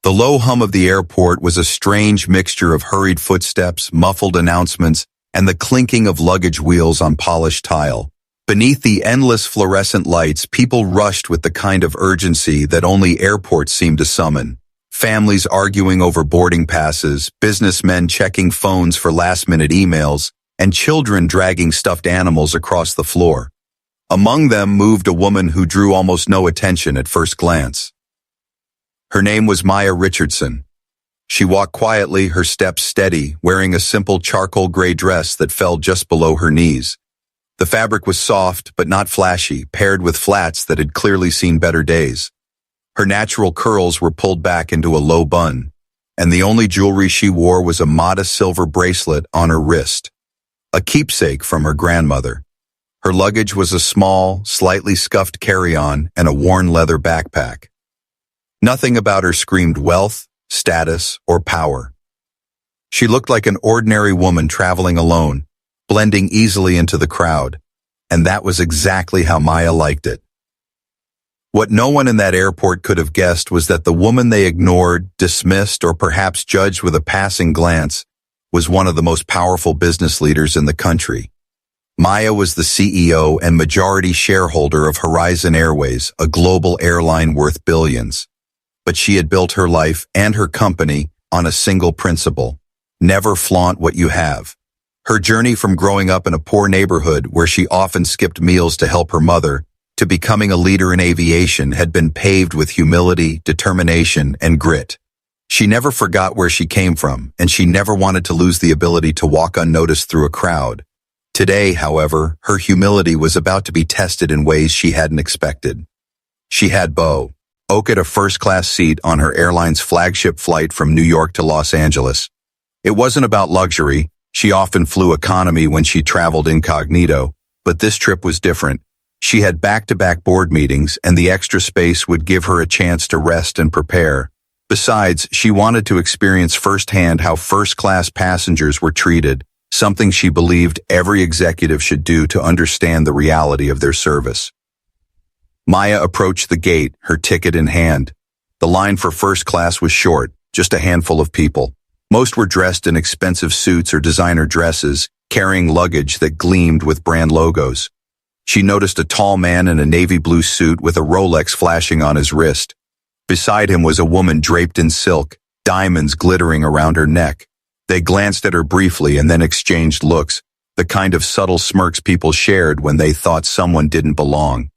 The low hum of the airport was a strange mixture of hurried footsteps, muffled announcements, and the clinking of luggage wheels on polished tile. Beneath the endless fluorescent lights, people rushed with the kind of urgency that only airports seem to summon. Families arguing over boarding passes, businessmen checking phones for last-minute emails, and children dragging stuffed animals across the floor. Among them moved a woman who drew almost no attention at first glance. Her name was Maya Richardson. She walked quietly, her steps steady, wearing a simple charcoal gray dress that fell just below her knees. The fabric was soft but not flashy, paired with flats that had clearly seen better days. Her natural curls were pulled back into a low bun, and the only jewelry she wore was a modest silver bracelet on her wrist, a keepsake from her grandmother. Her luggage was a small, slightly scuffed carry-on and a worn leather backpack. Nothing about her screamed wealth, status, or power. She looked like an ordinary woman traveling alone, blending easily into the crowd, and that was exactly how Maya liked it. What no one in that airport could have guessed was that the woman they ignored, dismissed, or perhaps judged with a passing glance was one of the most powerful business leaders in the country. Maya was the CEO and majority shareholder of Horizon Airways, a global airline worth billions. But she had built her life and her company on a single principle: never flaunt what you have. Her journey from growing up in a poor neighborhood where she often skipped meals to help her mother to becoming a leader in aviation had been paved with humility, determination, and grit. She never forgot where she came from, and she never wanted to lose the ability to walk unnoticed through a crowd. Today, however, her humility was about to be tested in ways she hadn't expected. She had booked a first-class seat on her airline's flagship flight from New York to Los Angeles. It wasn't about luxury. She often flew economy when she traveled incognito, but this trip was different. She had back-to-back board meetings, and the extra space would give her a chance to rest and prepare. Besides, she wanted to experience firsthand how first-class passengers were treated, something she believed every executive should do to understand the reality of their service. Maya approached the gate, her ticket in hand. The line for first class was short, just a handful of people. Most were dressed in expensive suits or designer dresses, carrying luggage that gleamed with brand logos. She noticed a tall man in a navy blue suit with a Rolex flashing on his wrist. Beside him was a woman draped in silk, diamonds glittering around her neck. They glanced at her briefly and then exchanged looks, the kind of subtle smirks people shared when they thought someone didn't belong.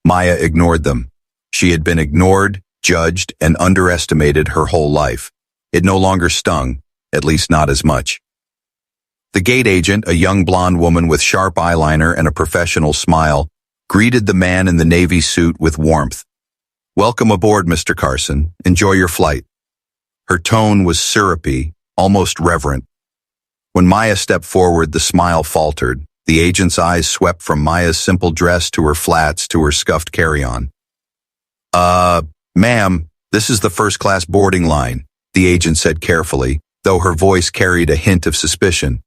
Maya ignored them. She had been ignored, judged, and underestimated her whole life. It no longer stung, at least not as much. The gate agent, a young blonde woman with sharp eyeliner and a professional smile, greeted the man in the navy suit with warmth. "Welcome aboard, Mr. Carson. Enjoy your flight." Her tone was syrupy, almost reverent. When Maya stepped forward, the smile faltered. The agent's eyes swept from Maya's simple dress to her flats to her scuffed carry-on. Ma'am, this is the first-class boarding line," the agent said carefully, though her voice carried a hint of suspicion.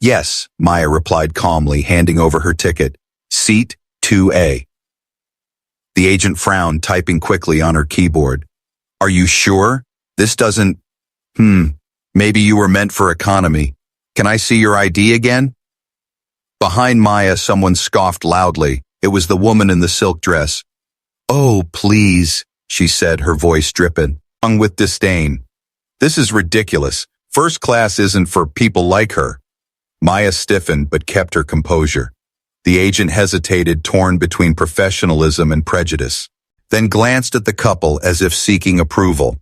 "Yes," Maya replied calmly, handing over her ticket. "Seat 2A." The agent frowned, typing quickly on her keyboard. "Are you sure? This doesn't... Maybe you were meant for economy. Can I see your ID again?" Behind Maya, someone scoffed loudly. It was the woman in the silk dress. "Oh, please," she said, her voice dripping, hung with disdain. "This is ridiculous. First class isn't for people like her." Maya stiffened but kept her composure. The agent hesitated, torn between professionalism and prejudice, then glanced at the couple as if seeking approval.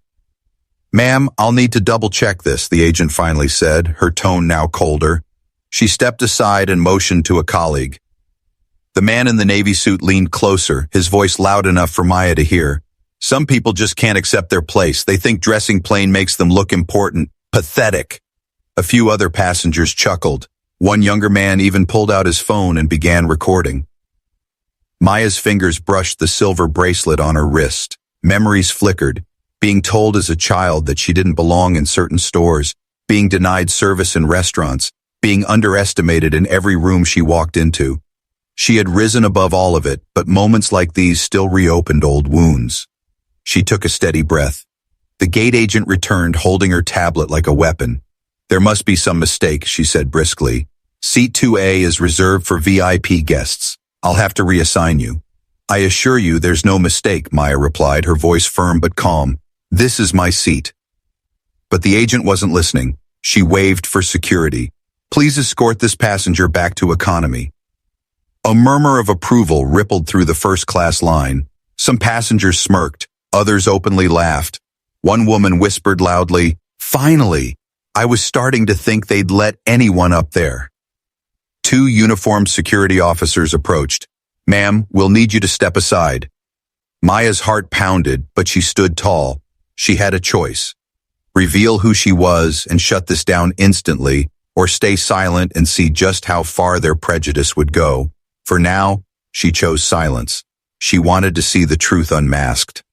"Ma'am, I'll need to double-check this," the agent finally said, her tone now colder. She stepped aside and motioned to a colleague. The man in the navy suit leaned closer, his voice loud enough for Maya to hear. "Some people just can't accept their place. They think dressing plain makes them look important. Pathetic." A few other passengers chuckled. One younger man even pulled out his phone and began recording. Maya's fingers brushed the silver bracelet on her wrist. Memories flickered. Being told as a child that she didn't belong in certain stores, being denied service in restaurants, being underestimated in every room she walked into. She had risen above all of it, but moments like these still reopened old wounds. She took a steady breath. The gate agent returned, holding her tablet like a weapon. "There must be some mistake," she said briskly. "Seat 2A is reserved for VIP guests. I'll have to reassign you." "I assure you there's no mistake," Maya replied, her voice firm but calm. "This is my seat." But the agent wasn't listening. She waved for security. "Please escort this passenger back to economy." A murmur of approval rippled through the first-class line. Some passengers smirked, others openly laughed. One woman whispered loudly, "Finally! I was starting to think they'd let anyone up there." Two uniformed security officers approached. "Ma'am, we'll need you to step aside." Maya's heart pounded, but she stood tall. She had a choice. Reveal who she was and shut this down instantly, or stay silent and see just how far their prejudice would go. For now, she chose silence. She wanted to see the truth unmasked.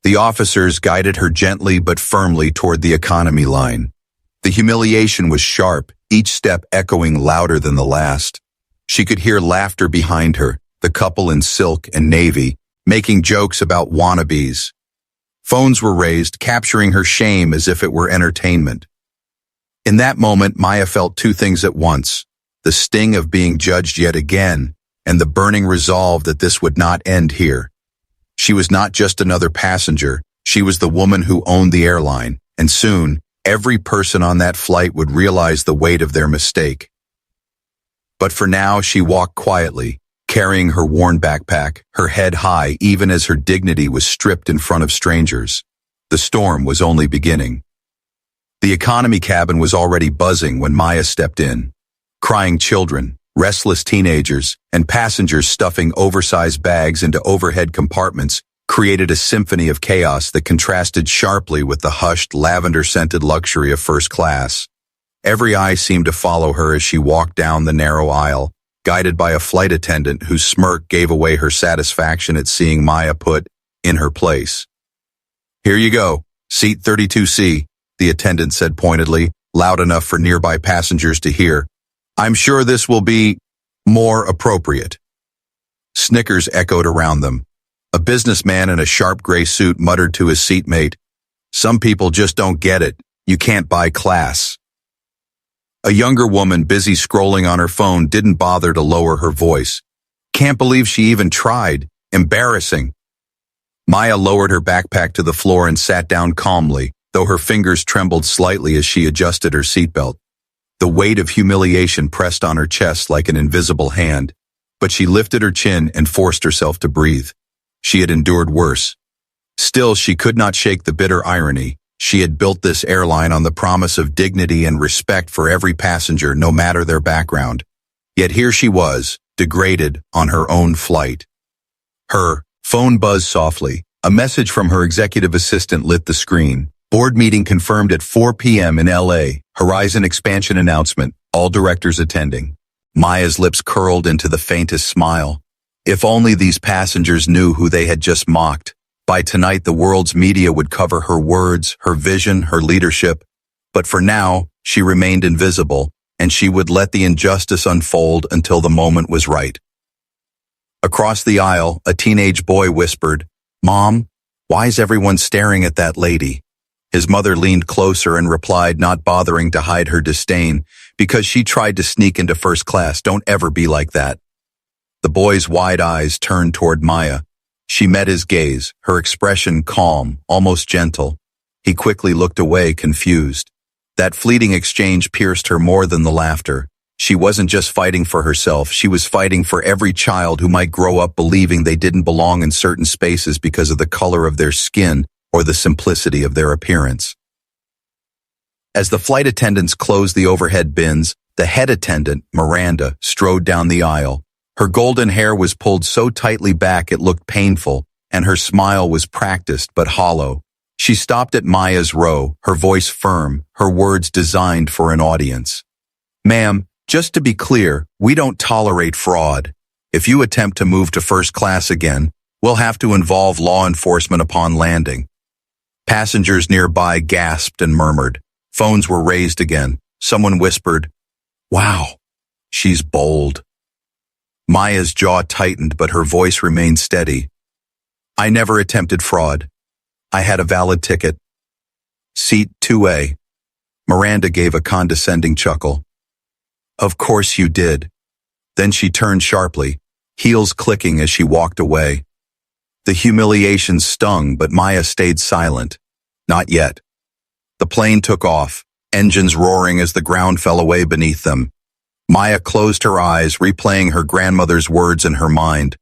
The officers guided her gently but firmly toward the economy line. The humiliation was sharp, each step echoing louder than the last. She could hear laughter behind her, the couple in silk and navy, making jokes about wannabes. Phones were raised, capturing her shame as if it were entertainment. In that moment, Maya felt two things at once: the sting of being judged yet again, and the burning resolve that this would not end here. She was not just another passenger, she was the woman who owned the airline, and soon, every person on that flight would realize the weight of their mistake. But for now, she walked quietly, carrying her worn backpack, her head high even as her dignity was stripped in front of strangers. The storm was only beginning. The economy cabin was already buzzing when Maya stepped in. Crying children, restless teenagers, and passengers stuffing oversized bags into overhead compartments created a symphony of chaos that contrasted sharply with the hushed, lavender-scented luxury of first class. Every eye seemed to follow her as she walked down the narrow aisle, guided by a flight attendant whose smirk gave away her satisfaction at seeing Maya put in her place. "Here you go, seat 32C, the attendant said pointedly, loud enough for nearby passengers to hear. "I'm sure this will be more appropriate." Snickers echoed around them. A businessman in a sharp gray suit muttered to his seatmate, "Some people just don't get it. You can't buy class." A younger woman busy scrolling on her phone didn't bother to lower her voice. "Can't believe she even tried. Embarrassing." Maya lowered her backpack to the floor and sat down calmly, though her fingers trembled slightly as she adjusted her seatbelt. The weight of humiliation pressed on her chest like an invisible hand, but she lifted her chin and forced herself to breathe. She had endured worse. Still, she could not shake the bitter irony. She had built this airline on the promise of dignity and respect for every passenger, no matter their background. Yet here she was, degraded on her own flight. Her phone buzzed softly. A message from her executive assistant lit the screen. "Board meeting confirmed at 4 p.m. in LA. Horizon expansion announcement. All directors attending." Maya's lips curled into the faintest smile. If only these passengers knew who they had just mocked. By tonight, the world's media would cover her words, her vision, her leadership. But for now, she remained invisible, and she would let the injustice unfold until the moment was right. Across the aisle, a teenage boy whispered, "Mom, why is everyone staring at that lady?" His mother leaned closer and replied, not bothering to hide her disdain, "Because she tried to sneak into first class. Don't ever be like that." The boy's wide eyes turned toward Maya. She met his gaze, her expression calm, almost gentle. He quickly looked away, confused. That fleeting exchange pierced her more than the laughter. She wasn't just fighting for herself, she was fighting for every child who might grow up believing they didn't belong in certain spaces because of the color of their skin or the simplicity of their appearance. As the flight attendants closed the overhead bins, the head attendant, Miranda, strode down the aisle. Her golden hair was pulled so tightly back it looked painful, and her smile was practiced but hollow. She stopped at Maya's row, her voice firm, her words designed for an audience. "Ma'am, just to be clear, we don't tolerate fraud. If you attempt to move to first class again, we'll have to involve law enforcement upon landing." Passengers nearby gasped and murmured. Phones were raised again. Someone whispered, "Wow, she's bold." Maya's jaw tightened, but her voice remained steady. "I never attempted fraud. I had a valid ticket. Seat 2A. Miranda gave a condescending chuckle. Of course you did. Then she turned sharply, heels clicking as she walked away. The humiliation stung, but Maya stayed silent. Not yet. The plane took off, engines roaring as the ground fell away beneath them. Maya closed her eyes, replaying her grandmother's words in her mind.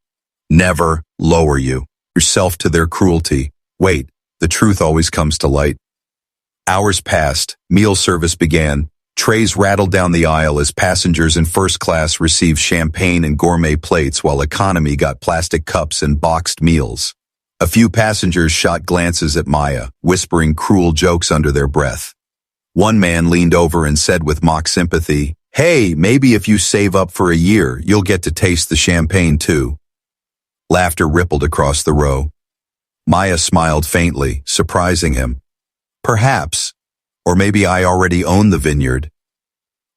Never lower yourself to their cruelty. Wait, the truth always comes to light. Hours passed, meal service began. Trays rattled down the aisle as passengers in first class received champagne and gourmet plates while economy got plastic cups and boxed meals. A few passengers shot glances at Maya, whispering cruel jokes under their breath. One man leaned over and said with mock sympathy, "Hey, maybe if you save up for a year, you'll get to taste the champagne too." Laughter rippled across the row. Maya smiled faintly, surprising him. Perhaps. Or maybe I already own the vineyard.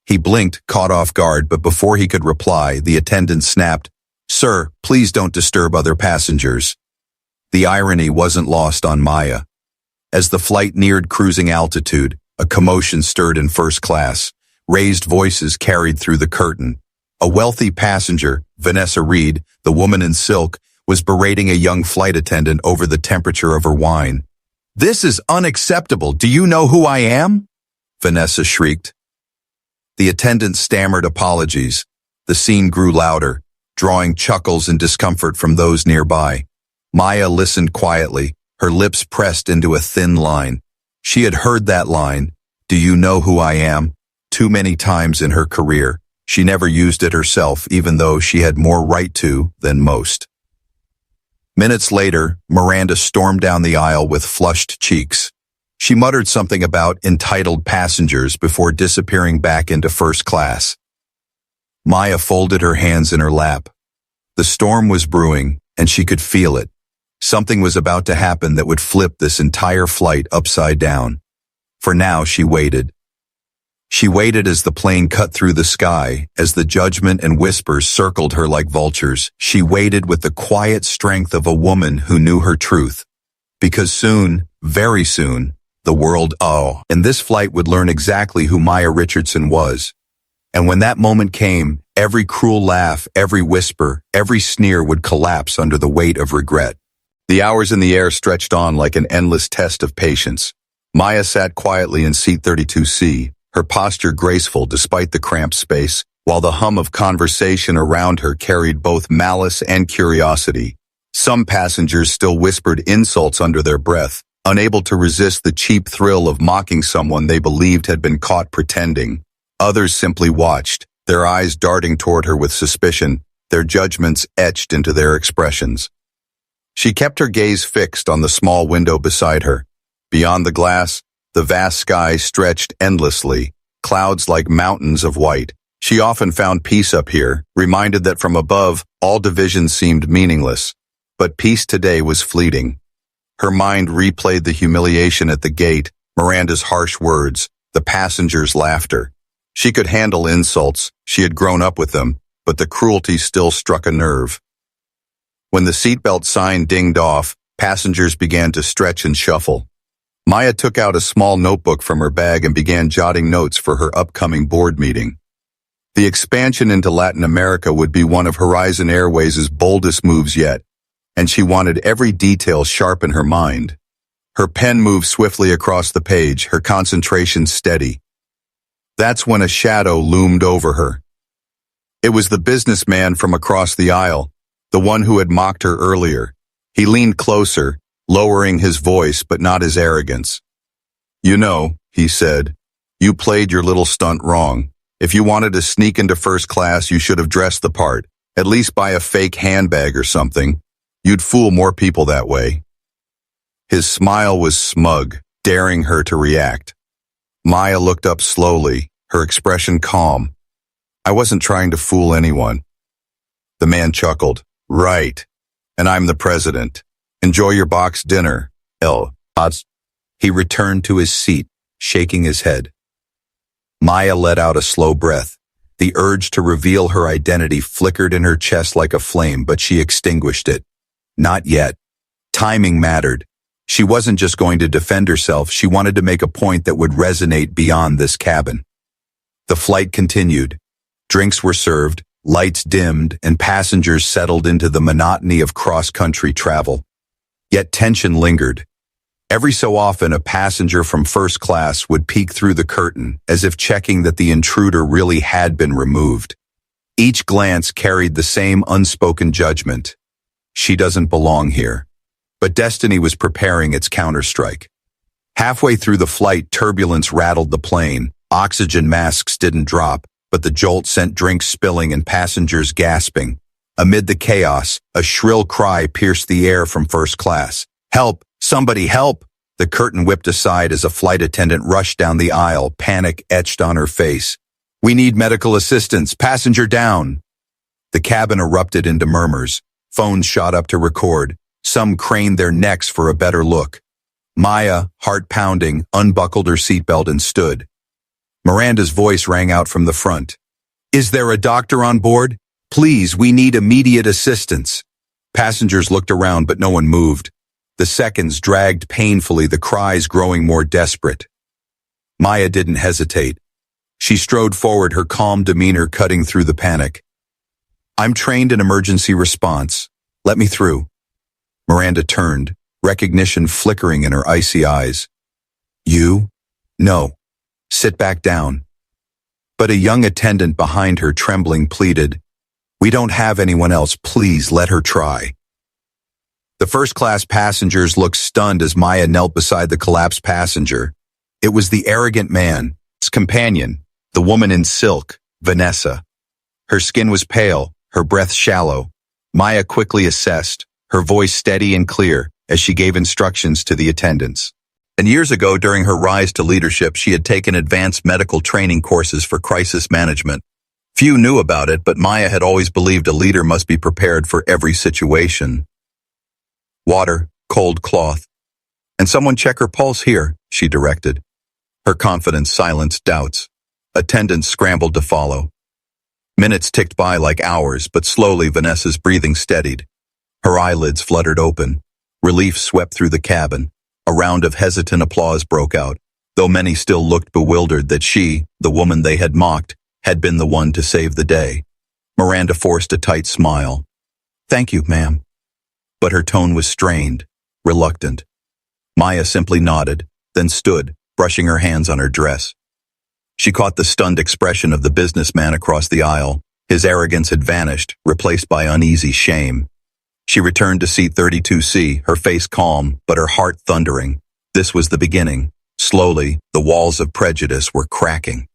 He blinked, caught off guard, but before he could reply, the attendant snapped, "Sir, please don't disturb other passengers." The irony wasn't lost on Maya. As the flight neared cruising altitude, a commotion stirred in first class. Raised voices carried through the curtain. A wealthy passenger, Vanessa Reed, the woman in silk, was berating a young flight attendant over the temperature of her wine. "This is unacceptable. Do you know who I am?" Vanessa shrieked. The attendant stammered apologies. The scene grew louder, drawing chuckles and discomfort from those nearby. Maya listened quietly, her lips pressed into a thin line. She had heard that line, "Do you know who I am?" too many times in her career. She never used it herself, even though she had more right to than most. Minutes later, Miranda stormed down the aisle with flushed cheeks. She muttered something about entitled passengers before disappearing back into first class. Maya folded her hands in her lap. The storm was brewing, and she could feel it. Something was about to happen that would flip this entire flight upside down. For now, she waited. She waited as the plane cut through the sky, as the judgment and whispers circled her like vultures. She waited with the quiet strength of a woman who knew her truth. Because soon, very soon, the world, and this flight would learn exactly who Maya Richardson was. And when that moment came, every cruel laugh, every whisper, every sneer would collapse under the weight of regret. The hours in the air stretched on like an endless test of patience. Maya sat quietly in seat 32C, her posture graceful despite the cramped space, while the hum of conversation around her carried both malice and curiosity. Some passengers still whispered insults under their breath, unable to resist the cheap thrill of mocking someone they believed had been caught pretending. Others simply watched, their eyes darting toward her with suspicion, their judgments etched into their expressions. She kept her gaze fixed on the small window beside her. Beyond the glass, the vast sky stretched endlessly, clouds like mountains of white. She often found peace up here, reminded that from above, all divisions seemed meaningless. But peace today was fleeting. Her mind replayed the humiliation at the gate, Miranda's harsh words, the passengers' laughter. She could handle insults, she had grown up with them, but the cruelty still struck a nerve. When the seatbelt sign dinged off, passengers began to stretch and shuffle. Maya took out a small notebook from her bag and began jotting notes for her upcoming board meeting. The expansion into Latin America would be one of Horizon Airways' boldest moves yet, and she wanted every detail sharp in her mind. Her pen moved swiftly across the page, her concentration steady. That's when a shadow loomed over her. It was the businessman from across the aisle, the one who had mocked her earlier. He leaned closer, lowering his voice but not his arrogance. "You know," he said, "you played your little stunt wrong. If you wanted to sneak into first class, you should have dressed the part. At least buy a fake handbag or something. You'd fool more people that way." His smile was smug, daring her to react. Maya looked up slowly, her expression calm. "I wasn't trying to fool anyone." The man chuckled. "Right. And I'm the president. Enjoy your boxed dinner, L. Odds." He returned to his seat, shaking his head. Maya let out a slow breath. The urge to reveal her identity flickered in her chest like a flame, but she extinguished it. Not yet. Timing mattered. She wasn't just going to defend herself, she wanted to make a point that would resonate beyond this cabin. The flight continued. Drinks were served, lights dimmed, and passengers settled into the monotony of cross-country travel. Yet tension lingered. Every so often, a passenger from first class would peek through the curtain, as if checking that the intruder really had been removed. Each glance carried the same unspoken judgment. She doesn't belong here. But destiny was preparing its counterstrike. Halfway through the flight, turbulence rattled the plane. Oxygen masks didn't drop, but the jolt sent drinks spilling and passengers gasping. Amid the chaos, a shrill cry pierced the air from first class. "Help! Somebody help!" The curtain whipped aside as a flight attendant rushed down the aisle, panic etched on her face. "We need medical assistance! Passenger down!" The cabin erupted into murmurs. Phones shot up to record. Some craned their necks for a better look. Maya, heart pounding, unbuckled her seatbelt and stood. Miranda's voice rang out from the front. "Is there a doctor on board? Please, we need immediate assistance." Passengers looked around, but no one moved. The seconds dragged painfully, the cries growing more desperate. Maya didn't hesitate. She strode forward, her calm demeanor cutting through the panic. "I'm trained in emergency response. Let me through." Miranda turned, recognition flickering in her icy eyes. "You? No. Sit back down." But a young attendant behind her, trembling, pleaded, "We don't have anyone else. Please let her try." The first-class passengers looked stunned as Maya knelt beside the collapsed passenger. It was the arrogant man, his companion, the woman in silk, Vanessa. Her skin was pale, her breath shallow. Maya quickly assessed, her voice steady and clear as she gave instructions to the attendants. And years ago, during her rise to leadership, she had taken advanced medical training courses for crisis management. Few knew about it, but Maya had always believed a leader must be prepared for every situation. "Water, cold cloth. And someone check her pulse here," she directed. Her confidence silenced doubts. Attendants scrambled to follow. Minutes ticked by like hours, but slowly Vanessa's breathing steadied. Her eyelids fluttered open. Relief swept through the cabin. A round of hesitant applause broke out, though many still looked bewildered that she, the woman they had mocked, had been the one to save the day. Miranda forced a tight smile. "Thank you, ma'am." But her tone was strained, reluctant. Maya simply nodded, then stood, brushing her hands on her dress. She caught the stunned expression of the businessman across the aisle. His arrogance had vanished, replaced by uneasy shame. She returned to seat 32C, her face calm, but her heart thundering. This was the beginning. Slowly, the walls of prejudice were cracking.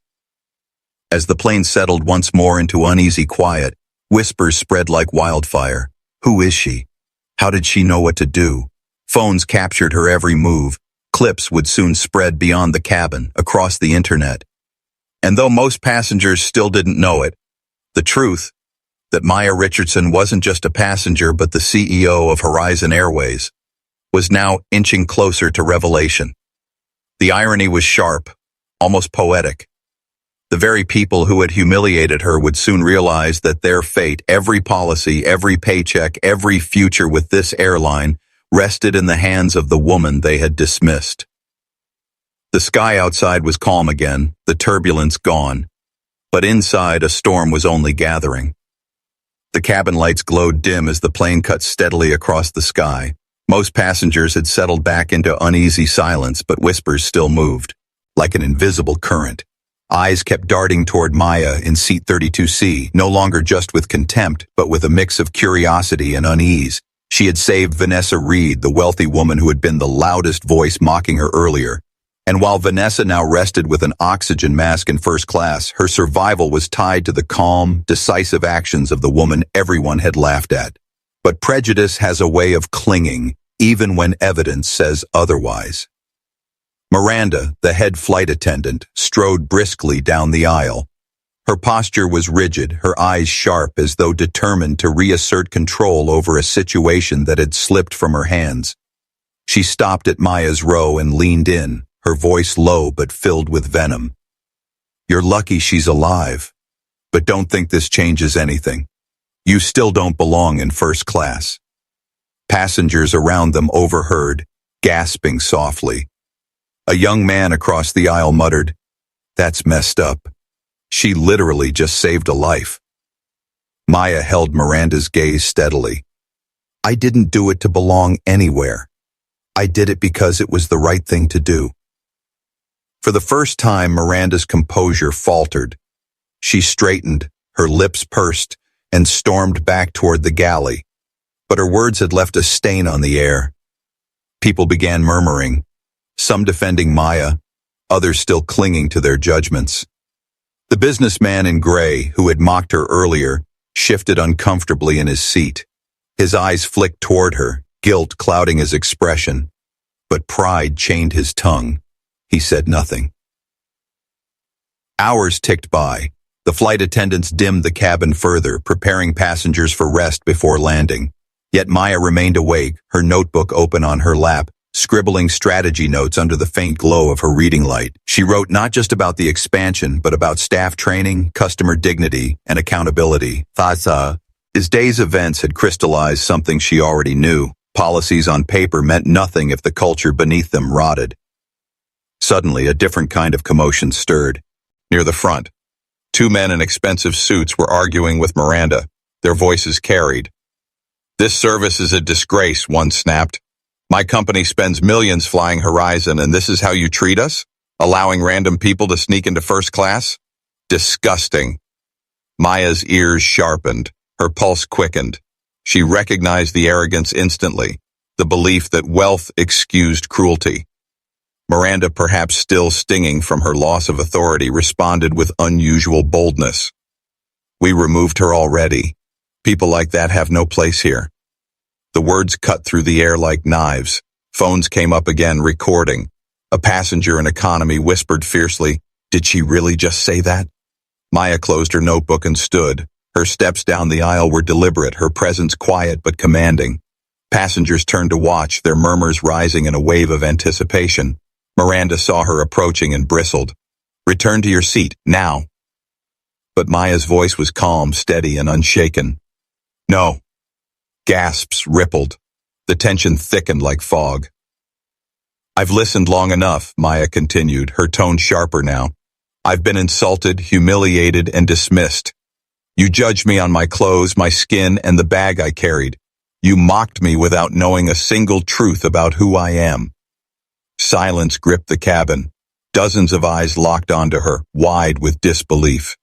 As the plane settled once more into uneasy quiet, whispers spread like wildfire. Who is she? How did she know what to do? Phones captured her every move. Clips would soon spread beyond the cabin, across the internet. And though most passengers still didn't know it, the truth, that Maya Richardson wasn't just a passenger but the CEO of Horizon Airways, was now inching closer to revelation. The irony was sharp, almost poetic. The very people who had humiliated her would soon realize that their fate, every policy, every paycheck, every future with this airline, rested in the hands of the woman they had dismissed. The sky outside was calm again, the turbulence gone. But inside, a storm was only gathering. The cabin lights glowed dim as the plane cut steadily across the sky. Most passengers had settled back into uneasy silence, but whispers still moved, like an invisible current. Eyes kept darting toward Maya in seat 32C, no longer just with contempt, but with a mix of curiosity and unease. She had saved Vanessa Reed, the wealthy woman who had been the loudest voice mocking her earlier. And while Vanessa now rested with an oxygen mask in first class, her survival was tied to the calm, decisive actions of the woman everyone had laughed at. But prejudice has a way of clinging, even when evidence says otherwise. Miranda, the head flight attendant, strode briskly down the aisle. Her posture was rigid, her eyes sharp as though determined to reassert control over a situation that had slipped from her hands. She stopped at Maya's row and leaned in, her voice low but filled with venom. "You're lucky she's alive. But don't think this changes anything. You still don't belong in first class." Passengers around them overheard, gasping softly. A young man across the aisle muttered, "That's messed up. She literally just saved a life." Maya held Miranda's gaze steadily. "I didn't do it to belong anywhere. I did it because it was the right thing to do." For the first time, Miranda's composure faltered. She straightened, her lips pursed, and stormed back toward the galley. But her words had left a stain on the air. People began murmuring, some defending Maya, others still clinging to their judgments. The businessman in gray, who had mocked her earlier, shifted uncomfortably in his seat. His eyes flicked toward her, guilt clouding his expression. But pride chained his tongue. He said nothing. Hours ticked by. The flight attendants dimmed the cabin further, preparing passengers for rest before landing. Yet Maya remained awake, her notebook open on her lap, scribbling strategy notes under the faint glow of her reading light. She wrote not just about the expansion, but about staff training, customer dignity, and accountability. His day's events had crystallized something she already knew. Policies on paper meant nothing if the culture beneath them rotted. Suddenly, a different kind of commotion stirred. Near the front, two men in expensive suits were arguing with Miranda, their voices carried. "This service is a disgrace," one snapped. "My company spends millions flying Horizon, and this is how you treat us? Allowing random people to sneak into first class? Disgusting." Maya's ears sharpened, her pulse quickened. She recognized the arrogance instantly, the belief that wealth excused cruelty. Miranda, perhaps still stinging from her loss of authority, responded with unusual boldness. "We removed her already. People like that have no place here." The words cut through the air like knives. Phones came up again, recording. A passenger in economy whispered fiercely, "Did she really just say that?" Maya closed her notebook and stood. Her steps down the aisle were deliberate, her presence quiet but commanding. Passengers turned to watch, their murmurs rising in a wave of anticipation. Miranda saw her approaching and bristled. "Return to your seat, now." But Maya's voice was calm, steady, and unshaken. "No." Gasps rippled. The tension thickened like fog. "I've listened long enough," Maya continued, her tone sharper now. "I've been insulted, humiliated, and dismissed. You judged me on my clothes, my skin, and the bag I carried. You mocked me without knowing a single truth about who I am." Silence gripped the cabin. Dozens of eyes locked onto her, wide with disbelief.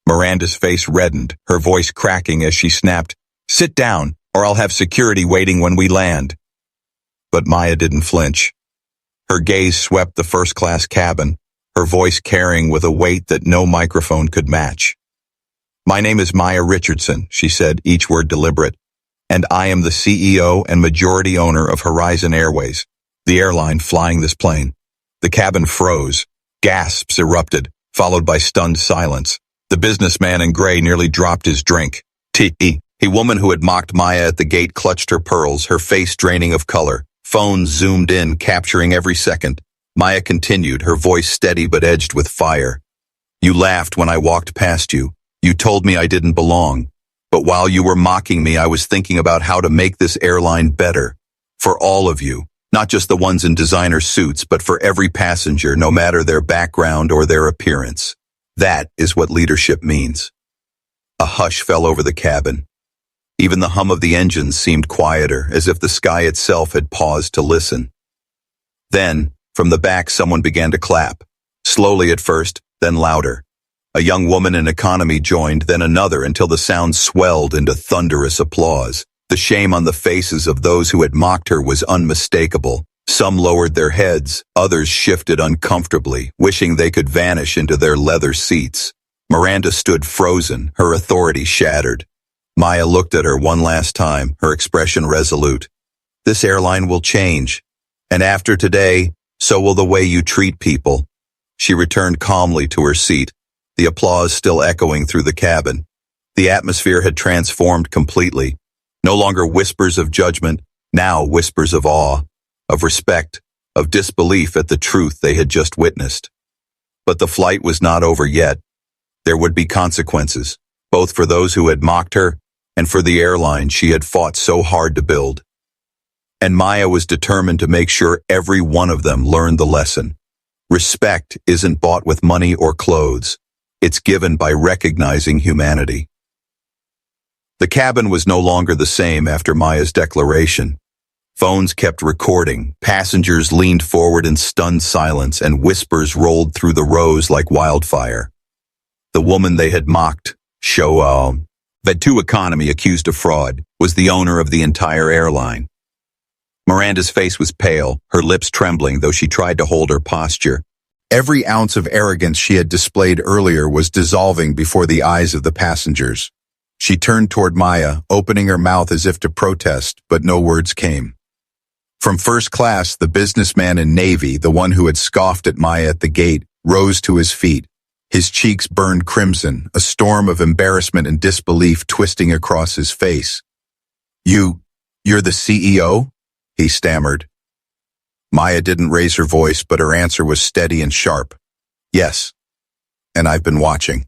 Miranda's face reddened, her voice cracking as she snapped, "Sit down, or I'll have security waiting when we land." But Maya didn't flinch. Her gaze swept the first-class cabin, her voice carrying with a weight that no microphone could match. "My name is Maya Richardson," she said, each word deliberate, "and I am the CEO and majority owner of Horizon Airways, the airline flying this plane." The cabin froze. Gasps erupted, followed by stunned silence. The businessman in gray nearly dropped his drink. A woman who had mocked Maya at the gate clutched her pearls, her face draining of color. Phones zoomed in, capturing every second. Maya continued, her voice steady but edged with fire. "You laughed when I walked past you. You told me I didn't belong. But while you were mocking me, I was thinking about how to make this airline better. For all of you. Not just the ones in designer suits, but for every passenger, no matter their background or their appearance. That is what leadership means." A hush fell over the cabin. Even the hum of the engines seemed quieter, as if the sky itself had paused to listen. Then, from the back, someone began to clap. Slowly at first, then louder. A young woman in economy joined, then another, until the sound swelled into thunderous applause. The shame on the faces of those who had mocked her was unmistakable. Some lowered their heads, others shifted uncomfortably, wishing they could vanish into their leather seats. Miranda stood frozen, her authority shattered. Maya looked at her one last time, her expression resolute. "This airline will change. And after today, so will the way you treat people." She returned calmly to her seat, the applause still echoing through the cabin. The atmosphere had transformed completely. No longer whispers of judgment, now whispers of awe, of respect, of disbelief at the truth they had just witnessed. But the flight was not over yet. There would be consequences, both for those who had mocked her and for the airline she had fought so hard to build. And Maya was determined to make sure every one of them learned the lesson. Respect isn't bought with money or clothes. It's given by recognizing humanity. The cabin was no longer the same after Maya's declaration. Phones kept recording, passengers leaned forward in stunned silence, and whispers rolled through the rows like wildfire. The woman they had mocked, Vetu Economy accused of fraud, was the owner of the entire airline. Miranda's face was pale, her lips trembling, though she tried to hold her posture. Every ounce of arrogance she had displayed earlier was dissolving before the eyes of the passengers. She turned toward Maya, opening her mouth as if to protest, but no words came. From first class, the businessman in navy, the one who had scoffed at Maya at the gate, rose to his feet. His cheeks burned crimson, a storm of embarrassment and disbelief twisting across his face. You're the CEO? He stammered. Maya didn't raise her voice, but her answer was steady and sharp. Yes, and I've been watching.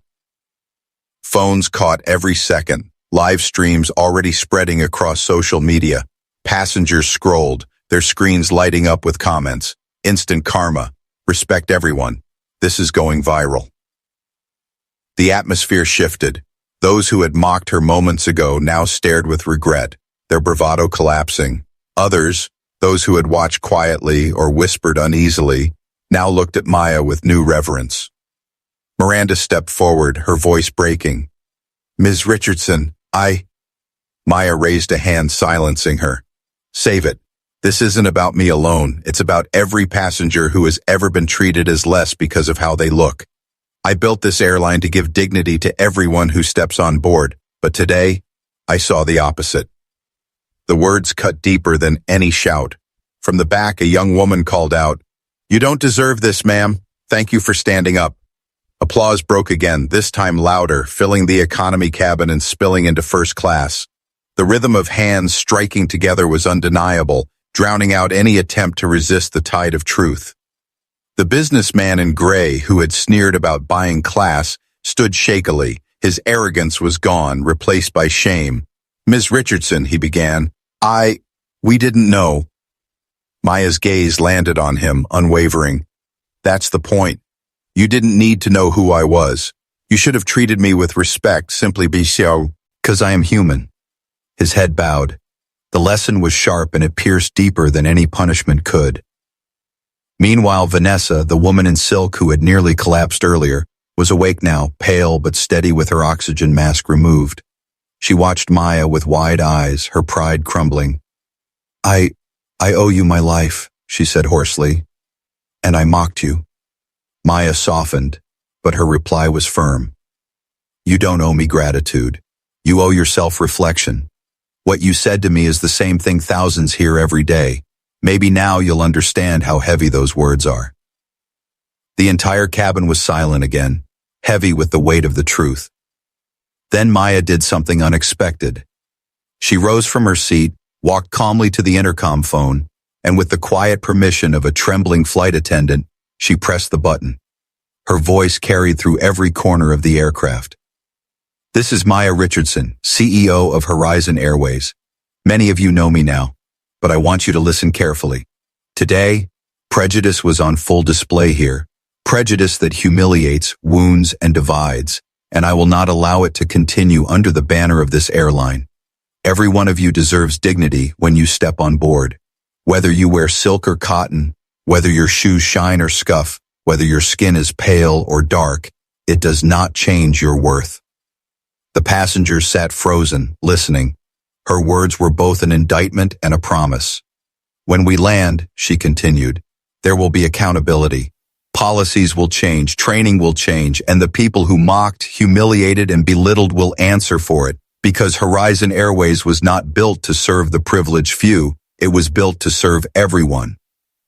Phones caught every second, live streams already spreading across social media. Passengers scrolled, their screens lighting up with comments. Instant karma. Respect everyone. This is going viral. The atmosphere shifted. Those who had mocked her moments ago now stared with regret, their bravado collapsing. Others, those who had watched quietly or whispered uneasily, now looked at Maya with new reverence. Miranda stepped forward, her voice breaking. Ms. Richardson, Maya raised a hand, silencing her. Save it. This isn't about me alone. It's about every passenger who has ever been treated as less because of how they look. I built this airline to give dignity to everyone who steps on board, but today, I saw the opposite. The words cut deeper than any shout. From the back, a young woman called out, "You don't deserve this, ma'am. Thank you for standing up." Applause broke again, this time louder, filling the economy cabin and spilling into first class. The rhythm of hands striking together was undeniable, drowning out any attempt to resist the tide of truth. The businessman in gray, who had sneered about buying class, stood shakily. His arrogance was gone, replaced by shame. "Ms. Richardson," he began, we didn't know." Maya's gaze landed on him, unwavering. "That's the point. You didn't need to know who I was. You should have treated me with respect simply because I am human." His head bowed. The lesson was sharp and it pierced deeper than any punishment could. Meanwhile, Vanessa, the woman in silk who had nearly collapsed earlier, was awake now, pale but steady with her oxygen mask removed. She watched Maya with wide eyes, her pride crumbling. I owe you my life," she said hoarsely. "And I mocked you." Maya softened, but her reply was firm. "You don't owe me gratitude. You owe yourself reflection. What you said to me is the same thing thousands hear every day. Maybe now you'll understand how heavy those words are." The entire cabin was silent again, heavy with the weight of the truth. Then Maya did something unexpected. She rose from her seat, walked calmly to the intercom phone, and with the quiet permission of a trembling flight attendant, she pressed the button. Her voice carried through every corner of the aircraft. "This is Maya Richardson, CEO of Horizon Airways. Many of you know me now, but I want you to listen carefully. Today, prejudice was on full display here. Prejudice that humiliates, wounds, and divides. And I will not allow it to continue under the banner of this airline. Every one of you deserves dignity when you step on board. Whether you wear silk or cotton, whether your shoes shine or scuff, whether your skin is pale or dark, it does not change your worth." The passengers sat frozen, listening. Her words were both an indictment and a promise. "When we land," she continued, "there will be accountability. Policies will change, training will change, and the people who mocked, humiliated, and belittled will answer for it, because Horizon Airways was not built to serve the privileged few, it was built to serve everyone."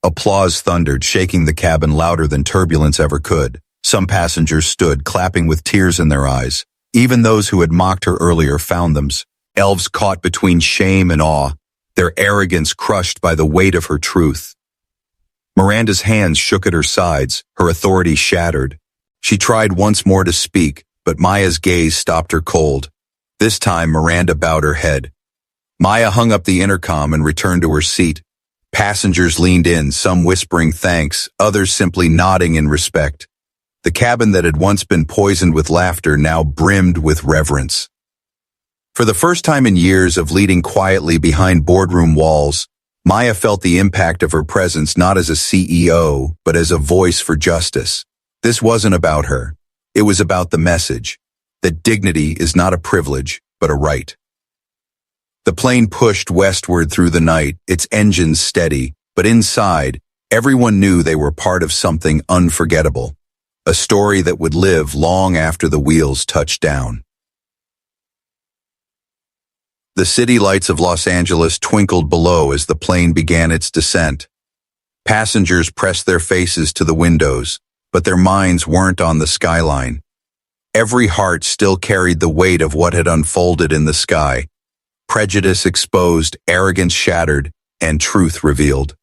Applause thundered, shaking the cabin louder than turbulence ever could. Some passengers stood, clapping with tears in their eyes. Even those who had mocked her earlier found themselves caught between shame and awe, their arrogance crushed by the weight of her truth. Miranda's hands shook at her sides, her authority shattered. She tried once more to speak, but Maya's gaze stopped her cold. This time Miranda bowed her head. Maya hung up the intercom and returned to her seat. Passengers leaned in, some whispering thanks, others simply nodding in respect. The cabin that had once been poisoned with laughter now brimmed with reverence. For the first time in years of leading quietly behind boardroom walls, Maya felt the impact of her presence not as a CEO, but as a voice for justice. This wasn't about her. It was about the message that dignity is not a privilege, but a right. The plane pushed westward through the night, its engines steady, but inside, everyone knew they were part of something unforgettable. A story that would live long after the wheels touched down. The city lights of Los Angeles twinkled below as the plane began its descent. Passengers pressed their faces to the windows, but their minds weren't on the skyline. Every heart still carried the weight of what had unfolded in the sky. Prejudice exposed, arrogance shattered, and truth revealed.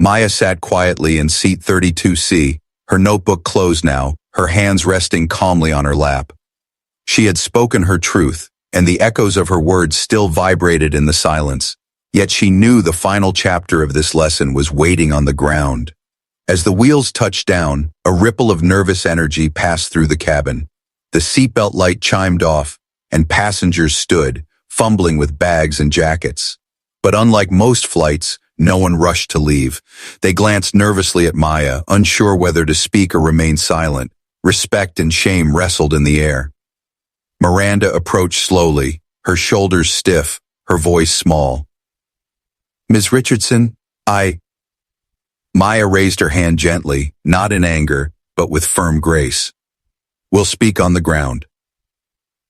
Maya sat quietly in seat 32C, her notebook closed now, her hands resting calmly on her lap. She had spoken her truth, and the echoes of her words still vibrated in the silence. Yet she knew the final chapter of this lesson was waiting on the ground. As the wheels touched down, a ripple of nervous energy passed through the cabin. The seatbelt light chimed off, and passengers stood, fumbling with bags and jackets. But unlike most flights, no one rushed to leave. They glanced nervously at Maya, unsure whether to speak or remain silent. Respect and shame wrestled in the air. Miranda approached slowly, her shoulders stiff, her voice small. "Ms. Richardson, Maya raised her hand gently, not in anger, but with firm grace. "We'll speak on the ground."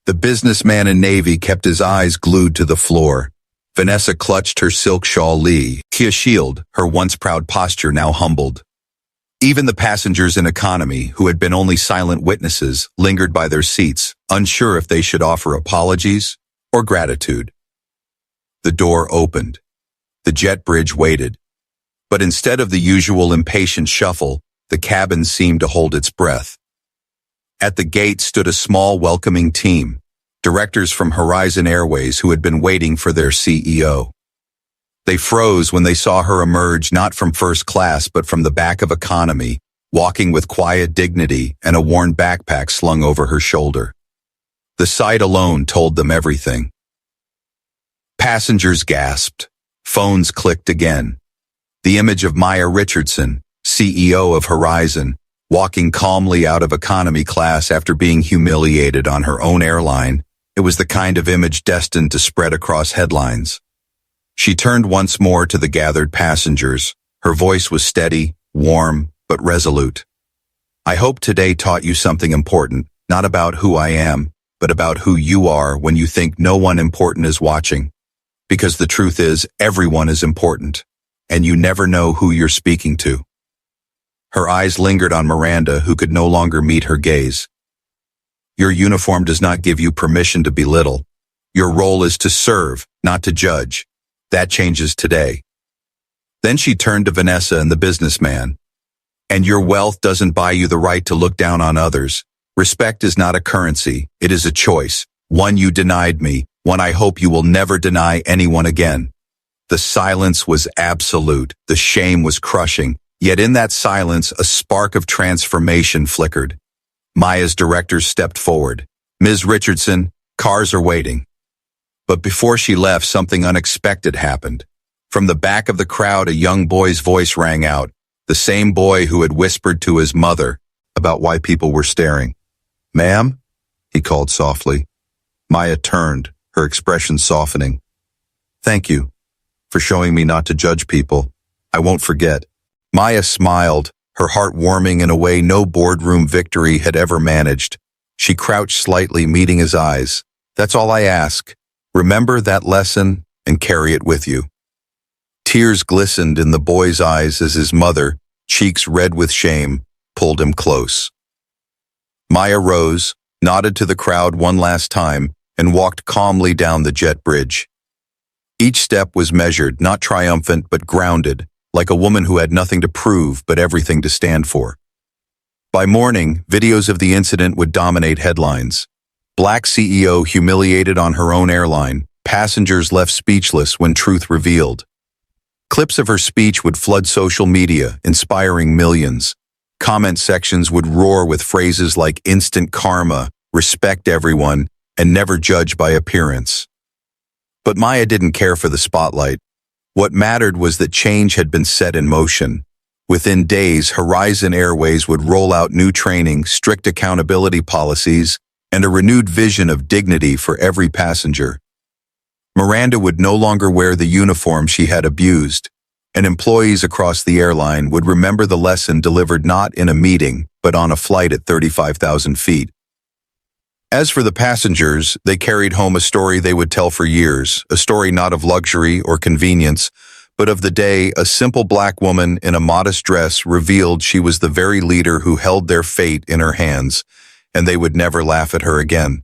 The businessman in navy kept his eyes glued to the floor. Vanessa clutched her silk shawl a shield, her once proud posture now humbled. Even the passengers in economy, who had been only silent witnesses, lingered by their seats, unsure if they should offer apologies or gratitude. The door opened. The jet bridge waited. But instead of the usual impatient shuffle, the cabin seemed to hold its breath. At the gate stood a small, welcoming team, directors from Horizon Airways who had been waiting for their CEO. They froze when they saw her emerge not from first class but from the back of economy, walking with quiet dignity and a worn backpack slung over her shoulder. The sight alone told them everything. Passengers gasped. Phones clicked again. The image of Maya Richardson, CEO of Horizon, walking calmly out of economy class after being humiliated on her own airline, it was the kind of image destined to spread across headlines. She turned once more to the gathered passengers. Her voice was steady, warm, but resolute. "I hope today taught you something important, not about who I am, but about who you are when you think no one important is watching. Because the truth is, everyone is important, and you never know who you're speaking to." Her eyes lingered on Miranda, who could no longer meet her gaze. "Your uniform does not give you permission to belittle. Your role is to serve, not to judge. That changes today." Then she turned to Vanessa and the businessman. "And your wealth doesn't buy you the right to look down on others. Respect is not a currency, it is a choice. One you denied me, one I hope you will never deny anyone again." The silence was absolute, the shame was crushing, yet in that silence a spark of transformation flickered. Maya's director stepped forward. "Ms. Richardson, cars are waiting." But before she left, something unexpected happened. From the back of the crowd, a young boy's voice rang out, the same boy who had whispered to his mother about why people were staring. "Ma'am?" he called softly. Maya turned, her expression softening. "Thank you for showing me not to judge people. I won't forget." Maya smiled, her heart warming in a way no boardroom victory had ever managed. She crouched slightly, meeting his eyes. "That's all I ask. Remember that lesson and carry it with you." Tears glistened in the boy's eyes as his mother, cheeks red with shame, pulled him close. Maya rose, nodded to the crowd one last time, and walked calmly down the jet bridge. Each step was measured, not triumphant, but grounded, like a woman who had nothing to prove but everything to stand for. By morning, videos of the incident would dominate headlines. Black CEO humiliated on her own airline, passengers left speechless when truth revealed. Clips of her speech would flood social media, inspiring millions. Comment sections would roar with phrases like instant karma, respect everyone, and never judge by appearance. But Maya didn't care for the spotlight. What mattered was that change had been set in motion. Within days, Horizon Airways would roll out new training, strict accountability policies, and a renewed vision of dignity for every passenger. Miranda would no longer wear the uniform she had abused, and employees across the airline would remember the lesson delivered not in a meeting, but on a flight at 35,000 feet. As for the passengers, they carried home a story they would tell for years, a story not of luxury or convenience, but of the day a simple black woman in a modest dress revealed she was the very leader who held their fate in her hands, and they would never laugh at her again.